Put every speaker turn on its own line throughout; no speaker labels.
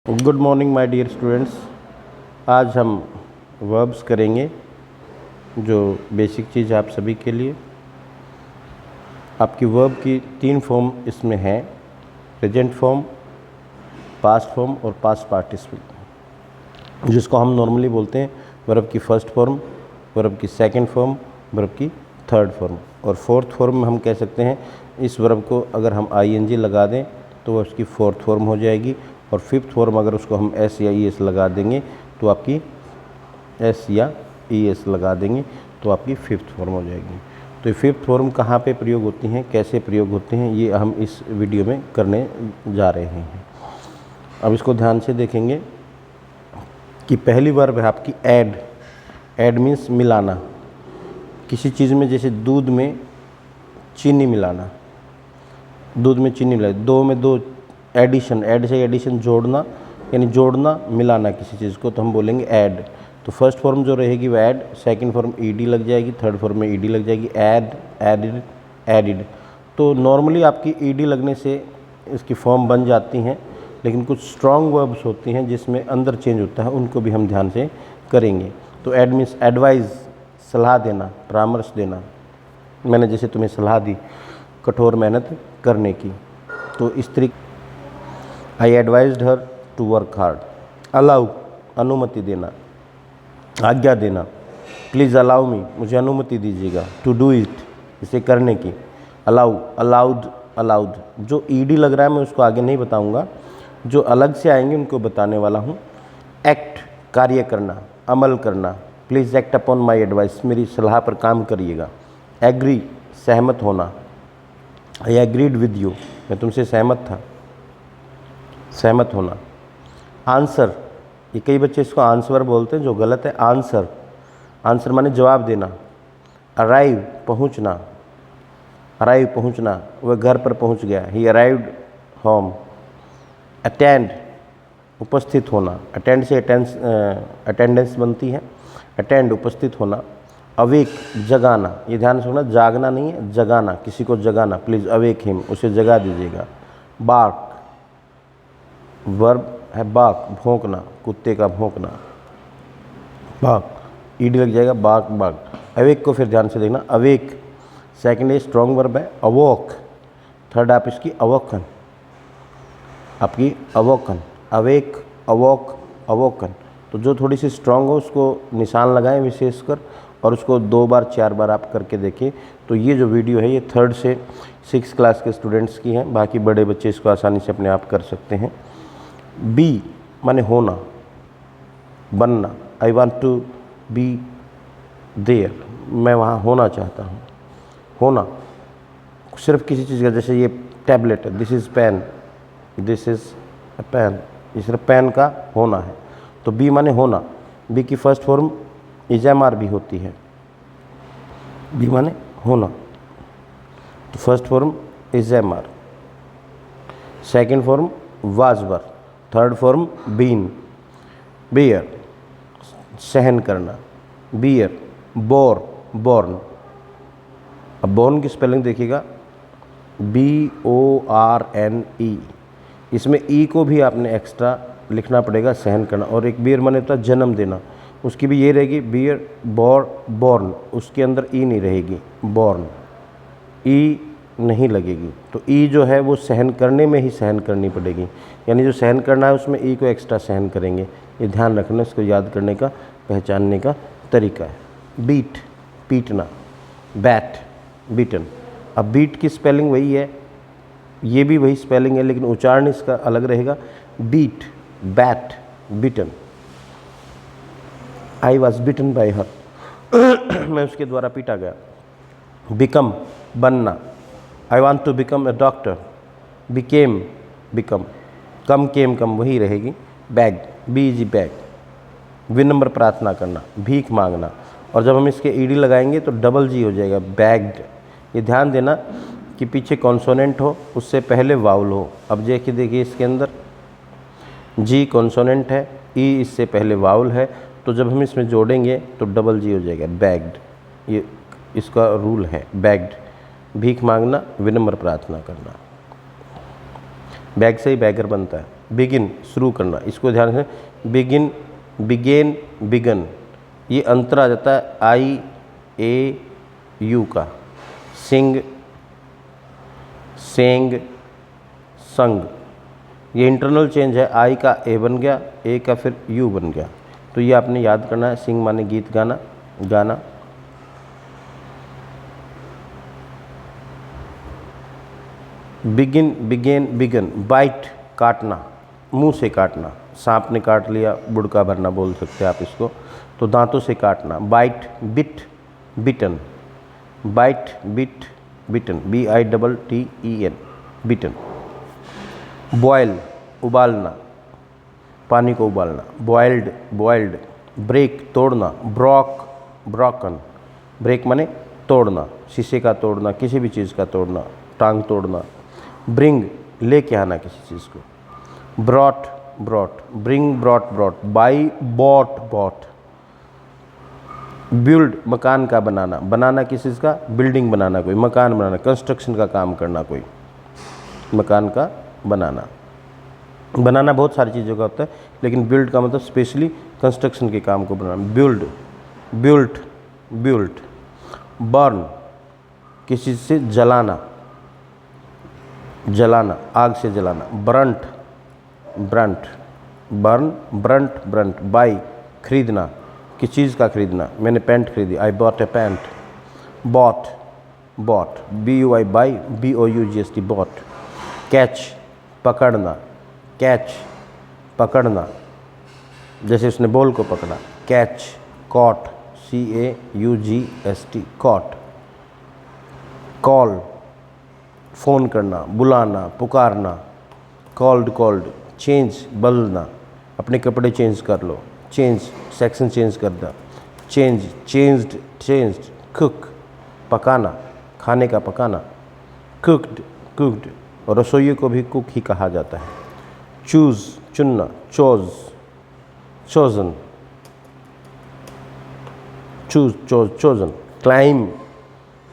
Good morning my dear students. आज हम verbs करेंगे जो बेसिक चीज़ आप सभी के लिए। आपकी वर्ब की 3 फॉर्म इसमें हैं, प्रेजेंट फॉर्म, पास्ट फॉर्म और पास्ट पार्टिसिपल, जिसको हम नॉर्मली बोलते हैं वर्ब की फर्स्ट फॉर्म, वर्ब की सेकंड फॉर्म, वर्ब की थर्ड फॉर्म। और फोर्थ फॉर्म में हम कह सकते हैं इस वर्ब को अगर हम ing लगा दें तो वह उसकी फोर्थ फॉर्म हो जाएगी, और फिफ्थ फॉर्म अगर उसको हम s या es लगा देंगे तो आपकी s या es लगा देंगे तो आपकी फिफ्थ फॉर्म हो जाएगी। तो ये फिफ्थ फॉर्म कहाँ पे प्रयोग होती हैं, कैसे प्रयोग होते हैं, ये हम इस वीडियो में करने जा रहे हैं। अब इसको ध्यान से देखेंगे कि पहली वर्ब है आपकी ऐड। ऐड मीन्स मिलाना, किसी चीज़ में, जैसे दूध में चीनी मिलाना, दूध में चीनी मिला, दो में दो, एडिशन, ऐड से एडिशन जोड़ना, यानी जोड़ना मिलाना किसी चीज़ को, तो हम बोलेंगे ऐड। तो फर्स्ट फॉर्म जो रहेगी वो ऐड, सेकंड फॉर्म ईडी लग जाएगी, थर्ड फॉर्म में ईडी लग जाएगी, ऐड, एडिड, एडिड। तो नॉर्मली आपकी ईडी लगने से इसकी फॉर्म बन जाती हैं, लेकिन कुछ स्ट्रॉन्ग वर्ब्स होती हैं जिसमें अंदर चेंज होता है, उनको भी हम ध्यान से करेंगे। तो ऐड मीन्स एडवाइस, सलाह देना, परामर्श देना। मैंने जैसे तुम्हें सलाह दी कठोर मेहनत करने की, तो इस तरीके I advised her to work hard. Allow, अनुमति देना, आज्ञा देना। प्लीज़ अलाउ मी, मुझे अनुमति दीजिएगा। टू डू इट, इसे करने की। Allow, allowed, allowed. जो ईडी लग रहा है मैं उसको आगे नहीं बताऊंगा, जो अलग से आएंगे उनको बताने वाला हूँ। एक्ट, कार्य करना, अमल करना। Please act upon my advice, मेरी सलाह पर काम करिएगा। एग्री, सहमत होना। आई एग्रीड विद यू, मैं तुमसे सहमत था, सहमत होना। आंसर, ये कई बच्चे इसको आंसर बोलते हैं, जो गलत है। आंसर, आंसर माने जवाब देना। अराइव, पहुंचना, अराइव पहुंचना, वह घर पर पहुंच गया, ही अराइव्ड होम। अटेंड, उपस्थित होना, अटेंड से अटेंडेंस बनती है, अटेंड उपस्थित होना। अवेक, जगाना, ये ध्यान से होना, जागना नहीं है, जगाना, किसी को जगाना। प्लीज़ अवेक हिम, उसे जगा दीजिएगा। बार्क, वर्ब है बाक, भौंकना, कुत्ते का भौंकना, बाक, ईडी लग जाएगा, बाक, बाक। अवेक को फिर ध्यान से देखना, अवेक सेकंड है, स्ट्रॉन्ग वर्ब है। अवॉक, थर्ड आप इसकी अवोकन, आपकी अवोकन। अवेक, अवॉक, अवोकन। तो जो थोड़ी सी स्ट्रॉन्ग हो उसको निशान लगाएं विशेषकर, और उसको 2 बार 4 बार आप करके देखें। तो ये जो वीडियो है ये 3rd से 6th क्लास के स्टूडेंट्स की हैं, बाकी बड़े बच्चे इसको आसानी से अपने आप कर सकते हैं। बी माने होना, बनना। I want to be there, मैं वहाँ होना चाहता हूँ। होना सिर्फ किसी चीज़ का, जैसे ये टैबलेट है, this is pen, this is a pen, ये सिर्फ पेन का होना है। तो बी माने होना। बी की फर्स्ट फॉर्म इज़-एम-आर भी होती है। बी माने होना, तो first form is am are, second form was were, third form been. Bear, सहन करना, बियर। Bore, born. अब बॉर्न की स्पेलिंग देखिएगा, BORNE। इसमें ई को भी आपने एक्स्ट्रा लिखना पड़ेगा, सहन करना। और एक बियर माने होता है जन्म देना, उसकी भी ये रहेगी, बियर, बॉर्न, उसके अंदर ई नहीं रहेगी, बॉर्न, ई नहीं लगेगी। तो ई जो है वो सहन करने में ही सहन करनी पड़ेगी, यानी जो सहन करना है उसमें ई को एक्स्ट्रा सहन करेंगे। ये ध्यान रखना, इसको याद करने का, पहचानने का तरीका है। बीट, पीटना, बैट, बीटन। अब बीट की स्पेलिंग वही है, ये भी वही स्पेलिंग है, लेकिन उच्चारण इसका अलग रहेगा। Beat, beat, beaten. I was beaten by her, मैं उसके द्वारा पीटा गया। बिकम, बनना। I want to become a doctor, became, become. Come, came, come वही रहेगी। Bag, BG bag. विनम्र, प्रार्थना करना, भीख मांगना। और जब हम इसके ईडी लगाएंगे तो डबल G हो जाएगा, बैग्ड। ये ध्यान देना कि पीछे कॉन्सोनेंट हो, उससे पहले वाउल हो। अब देखिए इसके अंदर G कॉन्सोनेंट है, E इससे पहले वाउल है, तो जब हम इसमें जोड़ेंगे तो डबल G हो जाएगा, बैग्ड। ये इसका रूल है, बैग्ड। भीख मांगना, विनम्र प्रार्थना करना। बैग से ही बैगर बनता है। बिगिन शुरू करना, इसको ध्यान से बिगिन, बिगेन, बिगन, ये अंतर आ जाता है आई ए यू का। सिंग, सेंग, संग, ये इंटरनल चेंज है, आई का ए बन गया, ए का फिर यू बन गया। तो ये आपने याद करना है। सिंग माने गीत गाना, गाना। बिगिन, बिगेन, बिगन, बाइट काटना, मुंह से काटना, सांप ने काट लिया, बुड़का भरना बोल सकते हैं आप इसको, तो दांतों से काटना। बाइट, बिट, बिटन, बाइट, बिट, बिटन, BITTEN, बिटन। बॉयल, उबालना, पानी को उबालना, बॉयल्ड, बॉयल्ड। ब्रेक, तोड़ना, ब्रॉक, ब्रॉकन, ब्रेक माने तोड़ना, शीशे का तोड़ना, किसी भी चीज़ का तोड़ना, टांग तोड़ना। ब्रिंग, लेके आना किसी चीज़ को। Brought, brought, bring, brought, brought. Buy, bought, bought. Build, मकान का बनाना, बनाना किस चीज़ का, बिल्डिंग बनाना, कोई मकान बनाना, कंस्ट्रक्शन का काम करना, कोई मकान का बनाना। बनाना बहुत सारी चीज़ों का होता है, लेकिन बिल्ड का मतलब स्पेशली कंस्ट्रक्शन के काम को बनाना। Build, built, built. बर्न, किसी चीज़ से जलाना, जलाना, आग से जलाना। Burnt, burnt, burn, burnt, burnt. Buy, खरीदना, किस चीज़ का खरीदना, मैंने पैंट खरीदी, I bought a pant. Bought, bought, BUI, buy, BOUGST, bought. Catch, पकड़ना, कैच, पकड़ना, जैसे उसने बॉल को पकड़ा, catch. Caught, CAUGST, caught. Call, phone करना, बुलाना, पुकारना, कॉल्ड, कॉल्ड। चेंज, बदलना, अपने कपड़े चेंज कर लो, चेंज, सेक्शन चेंज कर दो, चेंज, चेंज्ड, चेंज्ड। कुक, पकाना, खाने का पकाना, कुक्ड, कुक्ड। और रसोइये को भी कुक ही कहा जाता है। चूज़, चुनना, chose, chosen, choose, chose, chosen. Climb,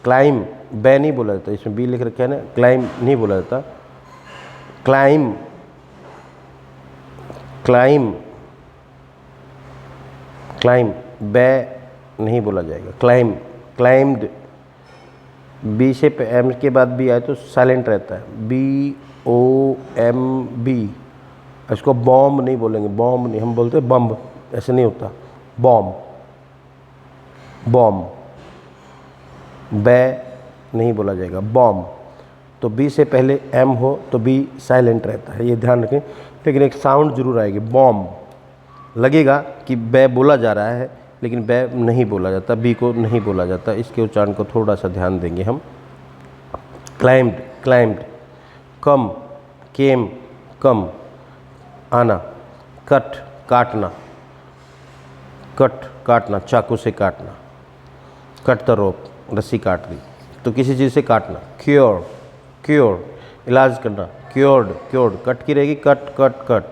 climb, बै नहीं बोला जाता, इसमें बी लिख रखा है ना, क्लाइम नहीं बोला जाता। क्लाइम, क्लाइम, क्लाइम, बै नहीं बोला जाएगा। क्लाइम, क्लाइम्ड, बी से एम के बाद बी आए तो साइलेंट रहता है, BOMB। इसको बॉम्ब नहीं बोलेंगे, बॉम्ब नहीं, हम बोलते बम्ब, ऐसे नहीं होता, बॉम्ब, बॉम्ब। बै नहीं बोला जाएगा, बॉम्ब। तो बी से पहले एम हो तो बी साइलेंट रहता है, ये ध्यान रखें। लेकिन एक साउंड जरूर आएगी, बॉम्ब। लगेगा कि बै बोला जा रहा है, लेकिन बै नहीं बोला जाता, बी को नहीं बोला जाता, इसके उच्चारण को थोड़ा सा ध्यान देंगे हम। Climbed, climbed. कम, केम, कम, आना। कट, काटना, कट, काटना, चाकू से काटना। कट द रोप, रस्सी काट दी, तो किसी चीज़ से काटना। क्योर, क्योर, इलाज करना, क्योर्ड, क्योर्ड। कट की रहेगी, cut, cut, cut.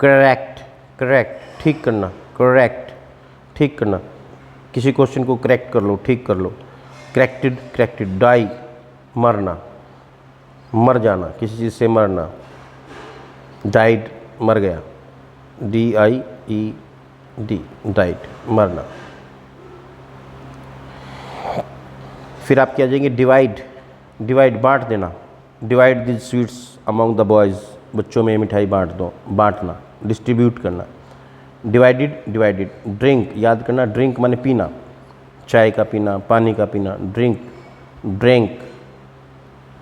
Correct, correct, ठीक करना, करेक्ट, ठीक करना, किसी क्वेश्चन को करेक्ट कर लो, ठीक कर लो। Corrected, corrected. डाई, मरना, मर जाना, किसी चीज़ से मरना। डाइड, मर गया, DIED, डाइड, मरना। फिर आप क्या जाएंगे, डिवाइड, डिवाइड, बांट देना। Divide the sweets among the boys, बच्चों में मिठाई बांट दो, बांटना, डिस्ट्रीब्यूट करना। Divided, divided. ड्रिंक, याद करना, ड्रिंक माने पीना, चाय का पीना, पानी का पीना। Drink, drink,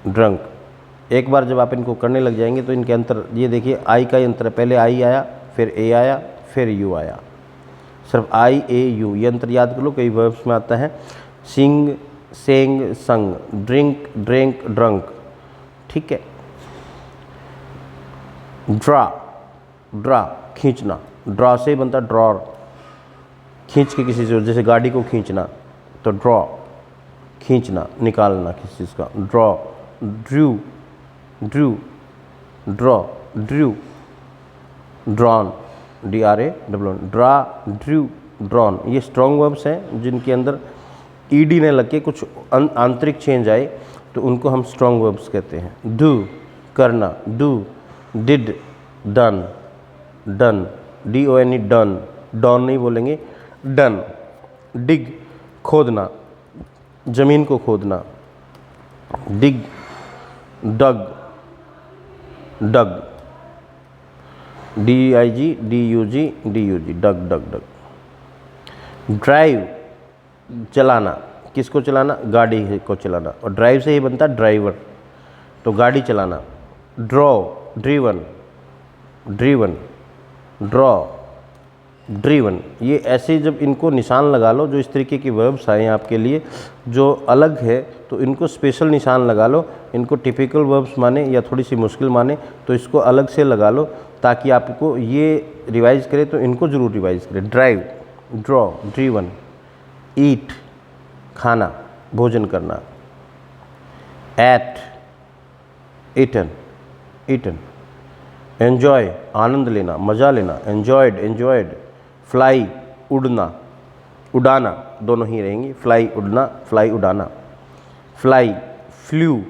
drunk. एक बार जब आप इनको करने लग जाएंगे तो इनके अंतर, ये देखिए आई का अंतर है, पहले आई आया, फिर ए आया, फिर यू आया, सिर्फ IAU, ये अंतर याद कर लो, कई वर्ब्स में आता है। सिंग, सेंग, संग। ड्रिंक, ड्रिंक, ड्रंक, ठीक है। ड्रा, ड्रा, खींचना, ड्रा से बनता ड्रॉर, खींच के किसी से, जैसे गाड़ी को खींचना तो ड्रॉ, खींचना, निकालना किसी चीज़ का। Draw, Drew, Drew, draw, Drew, drawn, DRAWN, draw, Drew, drawn. ये स्ट्रॉन्ग वर्ब्स हैं जिनके अंदर ED ने लग के कुछ आंतरिक चेंज आए तो उनको हम स्ट्रॉन्ग वर्ब्स कहते हैं। डू, करना, do, did, done, done, DONE, done, don नहीं बोलेंगे, डन। डिग, खोदना, ज़मीन को खोदना, डिग, डग, डग, DIG, डग, डग, डग। ड्राइव, चलाना, किसको चलाना? गाड़ी को चलाना, और ड्राइव से ही बनता ड्राइवर, तो गाड़ी चलाना। Draw, driven, driven, draw, driven. ये ऐसे जब इनको निशान लगा लो, जो इस तरीके की वर्ब्स आए हैं आपके लिए जो अलग है, तो इनको स्पेशल निशान लगा लो। इनको टिपिकल वर्ब्स माने या थोड़ी सी मुश्किल माने तो इसको अलग से लगा लो, ताकि आपको ये रिवाइज करे तो इनको ज़रूर रिवाइज करें। Drive, draw, driven. ईट, खाना, भोजन करना। Ate, eaten, eaten. एन्जॉय, आनंद लेना, मज़ा लेना, एन्जॉयड, एन्जॉयड। फ्लाई, उड़ना, उड़ाना, दोनों ही रहेंगी, फ्लाई उड़ना, फ्लाई उड़ाना। Fly, flu,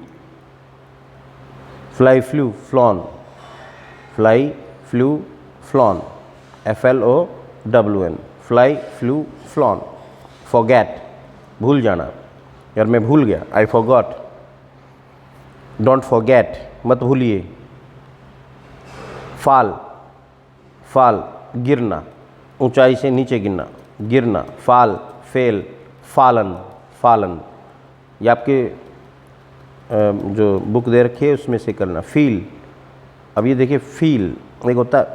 fly, flu, flown, fly, flu, flown, FLOWN, fly, flu, flown. Forget, भूल जाना, यार मैं भूल गया, आई फॉरगॉट। डोंट फॉरगेट, मत भूलिए। फाल, फाल, गिरना, ऊंचाई से नीचे गिरना, गिरना। फाल, फेल, फालन, फालन। ये आपके जो बुक दे रखी है उसमें से करना। फील, अब ये देखिए फील, एक होता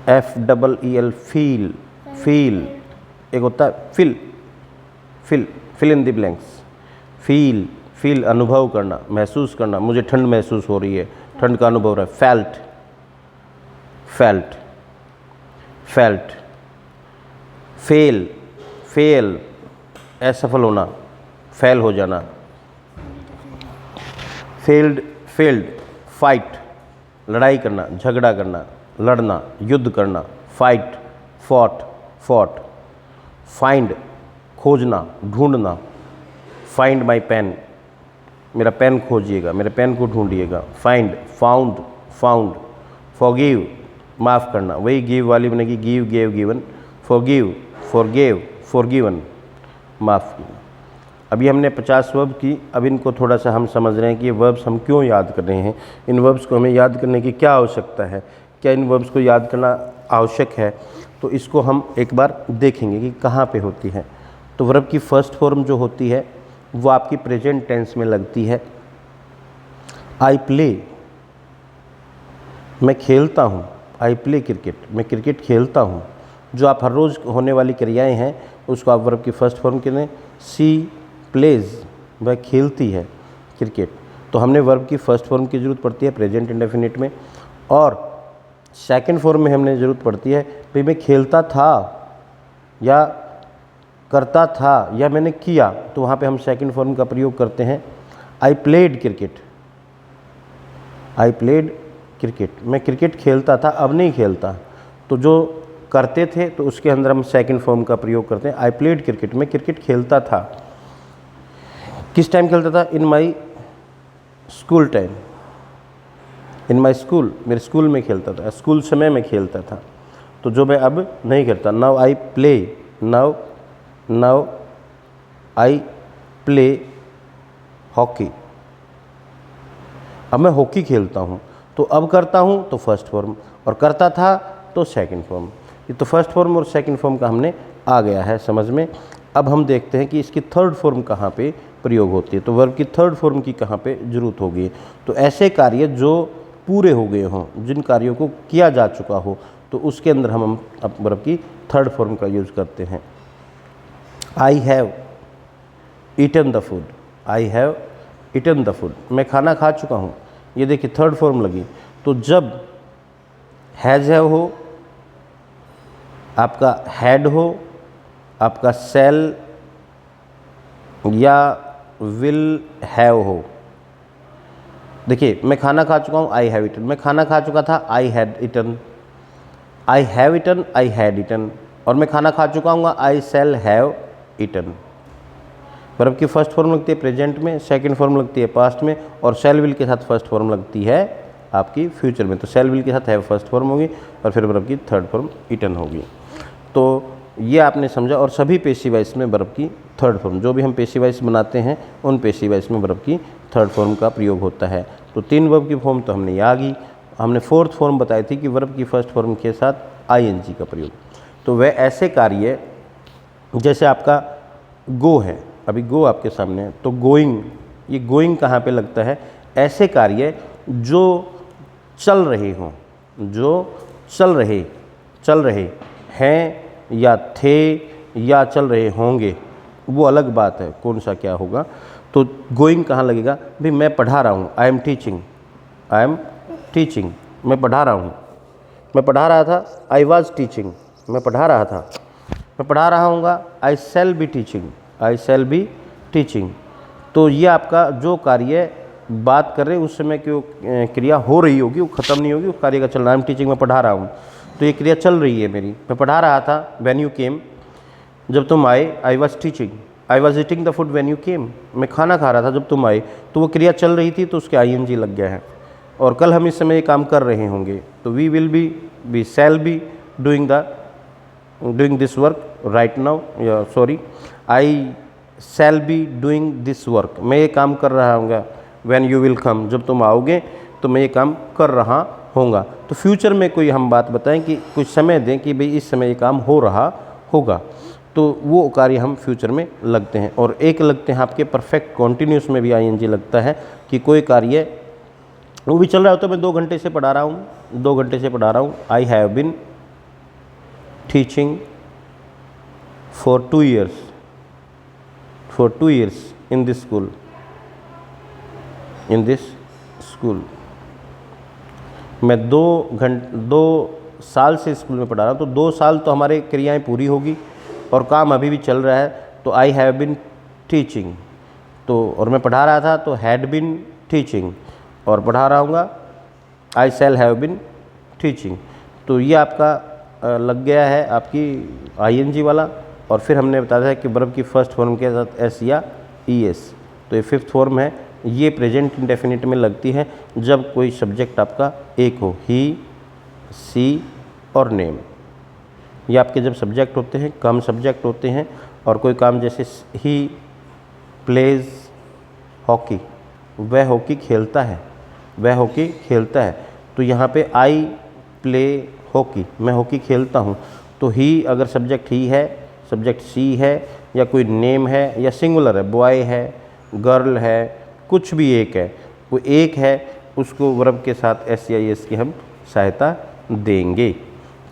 FEEL, फील, फील। एक होता है fill, fill, fill in the blanks. Feel, feel, अनुभव करना, महसूस करना, मुझे ठंड महसूस हो रही है, ठंड का अनुभव हो रहा है। Felt, felt, felt. Fail, fail, असफल होना, फेल हो जाना। फेल्ड, फेल्ड, फाइट, लड़ाई करना, झगड़ा करना, लड़ना, युद्ध करना। Fight, fought, fought. फाइंड, खोजना, ढूंढना। फाइंड माई पेन, मेरा पेन खोजिएगा, मेरे पेन को ढूंढिएगा। Find, found, found. फॉरगिव, माफ़ करना, वही गिव वाली बनेगी, give, gave, given. Forgive, forgave, forgiven, माफ़ किया। अभी हमने 50 वर्ब की, अब इनको थोड़ा सा हम समझ रहे हैं कि ये वर्ब्स हम क्यों याद कर रहे हैं, इन वर्ब्स को हमें याद करने की क्या आवश्यकता है, क्या इन वर्ब्स को याद करना आवश्यक है, तो इसको हम एक बार देखेंगे कि कहाँ पे होती है। तो वर्ब की फर्स्ट फॉर्म जो होती है वो आपकी प्रेजेंट टेंस में लगती है। आई प्ले, मैं खेलता हूँ, आई प्ले क्रिकेट, मैं क्रिकेट खेलता हूँ। जो आप हर रोज़ होने वाली क्रियाएं हैं उसको आप वर्ब की फर्स्ट फॉर्म करें। सी प्लेज, वह खेलती है क्रिकेट, तो हमने वर्ब की फर्स्ट फॉर्म की ज़रूरत पड़ती है प्रेजेंट इंडेफिनिट में। और सेकंड फॉर्म में हमने ज़रूरत पड़ती है भाई मैं खेलता था या करता था या मैंने किया, तो वहाँ पे हम सेकंड फॉर्म का प्रयोग करते हैं। I played cricket, I played cricket, मैं क्रिकेट खेलता था, अब नहीं खेलता, तो जो करते थे तो उसके अंदर हम सेकंड फॉर्म का प्रयोग करते हैं। आई प्लेड क्रिकेट, मैं क्रिकेट खेलता था। किस टाइम खेलता था? In my school time, in my school, मेरे स्कूल में खेलता था, स्कूल समय में खेलता था, तो जो मैं अब नहीं करता। Now I play, now now I play hockey, अब मैं हॉकी खेलता हूँ, तो अब करता हूँ तो फर्स्ट फॉर्म, और करता था तो सेकंड फॉर्म। ये तो फर्स्ट फॉर्म और सेकंड फॉर्म का हमने आ गया है समझ में। अब हम देखते हैं कि इसकी थर्ड फॉर्म कहाँ पे प्रयोग होती है, तो वर्ब की थर्ड फॉर्म की कहाँ पे जरूरत होगी। तो ऐसे कार्य जो पूरे हो गए हों, जिन कार्यों को किया जा चुका हो, तो उसके अंदर हम अब वर्ब की थर्ड फॉर्म का यूज़ करते हैं। I have eaten the food, I have eaten the food, मैं खाना खा चुका हूँ, ये देखिए थर्ड फॉर्म लगी। तो जब हैज़ हैव हो, आपका हैड हो, आपका सेल या विल हैव हो। देखिए मैं खाना खा चुका हूँ, आई हैव ईटन, मैं खाना खा चुका था, I had eaten, I have eaten, I had eaten, और मैं खाना खा चुका हूँ, I shall have eaten. Verb की फर्स्ट फॉर्म लगती है प्रेजेंट में, सेकंड फॉर्म लगती है पास्ट में, और शैल विल के साथ फर्स्ट फॉर्म लगती है आपकी फ्यूचर में। तो शैल विल के साथ हैव फर्स्ट फॉर्म होगी और फिर वर्ब की थर्ड फॉर्म ईटन होगी। तो ये आपने समझा। और सभी पेसिव वॉइस में वर्ब की थर्ड फॉर्म, जो भी हम पेसिव वॉइस बनाते हैं उन पेसिव वॉइस में वर्ब की थर्ड फॉर्म का प्रयोग होता है। तो 3 वर्ब की फॉर्म तो हमने आ गई। हमने फोर्थ फॉर्म बताई थी कि वर्ब की फर्स्ट फॉर्म के साथ आईएनजी का प्रयोग। तो वह ऐसे कार्य जैसे आपका गो है, अभी गो आपके सामने है, तो गोइंग, ये गोइंग कहाँ पे लगता है? ऐसे कार्य जो चल रहे हों, जो चल रहे हैं या थे या चल रहे होंगे, वो अलग बात है कौन सा क्या होगा। तो गोइंग कहाँ लगेगा? भाई मैं पढ़ा रहा हूँ, आई एम टीचिंग, मैं पढ़ा रहा हूँ, मैं पढ़ा रहा था, आई वॉज टीचिंग, मैं पढ़ा रहा था, मैं पढ़ा रहा हूँगा, आई शैल बी टीचिंग। तो ये आपका जो कार्य बात कर रहे हैं उस समय की वो क्रिया हो रही होगी, वो ख़त्म नहीं होगी, उस कार्य का चलना। आई एम टीचिंग, मैं पढ़ा रहा हूँ, तो ये क्रिया चल रही है मेरी, मैं पढ़ा रहा था। व्हेन यू केम, जब तुम आए, I was teaching, I was eating the food when you came, मैं खाना खा रहा था जब तुम आए, तो वो क्रिया चल रही थी तो उसके आईएनजी लग गया है। और कल हम इस समय ये काम कर रहे होंगे, तो we will be shall be doing this work right now, या sorry, I shall be doing this work, मैं ये काम कर रहा हूँगा। व्हेन यू विल कम, जब तुम आओगे तो मैं ये काम कर रहा होगा। तो फ्यूचर में कोई हम बात बताएं कि कुछ समय दें कि भाई इस समय ये काम हो रहा होगा, तो वो कार्य हम फ्यूचर में लगते हैं। और एक लगते हैं आपके परफेक्ट कॉन्टिन्यूस में भी आईएनजी लगता है कि कोई कार्य वो भी चल रहा होता है। मैं 2 घंटे से पढ़ा रहा हूँ, 2 घंटे से पढ़ा रहा हूँ। I have been teaching for 2 years in this school, मैं 2 साल से स्कूल में पढ़ा रहा हूँ। तो 2 साल तो हमारे क्रियाएं पूरी होगी और काम अभी भी चल रहा है। तो आई हैव बिन टीचिंग, तो और मैं पढ़ा रहा था तो हैड बिन टीचिंग, और पढ़ा रहा हूँगा आई शैल हैव बिन टीचिंग। तो ये आपका लग गया है आपकी आईएनजी वाला। और फिर हमने बताया था कि वर्ब की फर्स्ट फॉर्म के साथ एस या ईएस, तो ये फिफ्थ फॉर्म है। ये प्रेजेंट इंडेफिनिट में लगती है जब कोई सब्जेक्ट आपका एक हो, ही, सी और नेम। ये आपके जब सब्जेक्ट होते हैं, कम सब्जेक्ट होते हैं, और कोई काम जैसे ही प्लेज हॉकी, वह हॉकी खेलता है, तो यहाँ पे आई प्ले हॉकी, मैं हॉकी खेलता हूँ। तो ही अगर सब्जेक्ट ही है, सब्जेक्ट सी है, या कोई नेम है या सिंगुलर है, बॉय है, गर्ल है, कुछ भी एक है, वो एक है, उसको वर्ब के साथ एस या एस की हम सहायता देंगे।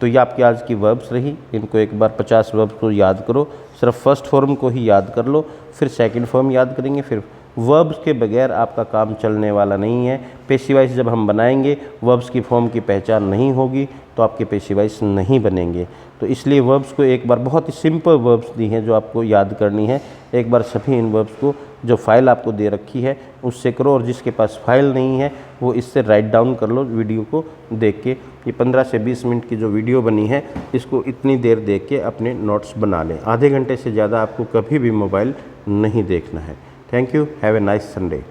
तो ये आपकी आज की वर्ब्स रही। इनको एक बार 50 वर्ब्स को याद करो, सिर्फ फर्स्ट फॉर्म को ही याद कर लो, फिर सेकंड फॉर्म याद करेंगे। फिर वर्ब्स के बगैर आपका काम चलने वाला नहीं है। पेशिव वॉइस जब हम बनाएंगे, वर्ब्स की फॉर्म की पहचान नहीं होगी तो आपके पेशिव वॉइस नहीं बनेंगे। तो इसलिए वर्ब्स को एक बार, बहुत ही सिंपल वर्ब्स दी हैं जो आपको याद करनी है, एक बार सभी इन वर्ब्स को जो फाइल आपको दे रखी है उससे करो। और जिसके पास फाइल नहीं है वो इससे राइट डाउन कर लो वीडियो को देख के। ये 15 से 20 मिनट की जो वीडियो बनी है, इसको इतनी देर देख के अपने नोट्स बना लें। आधे घंटे से ज़्यादा आपको कभी भी मोबाइल नहीं देखना है। Thank you, have a nice Sunday.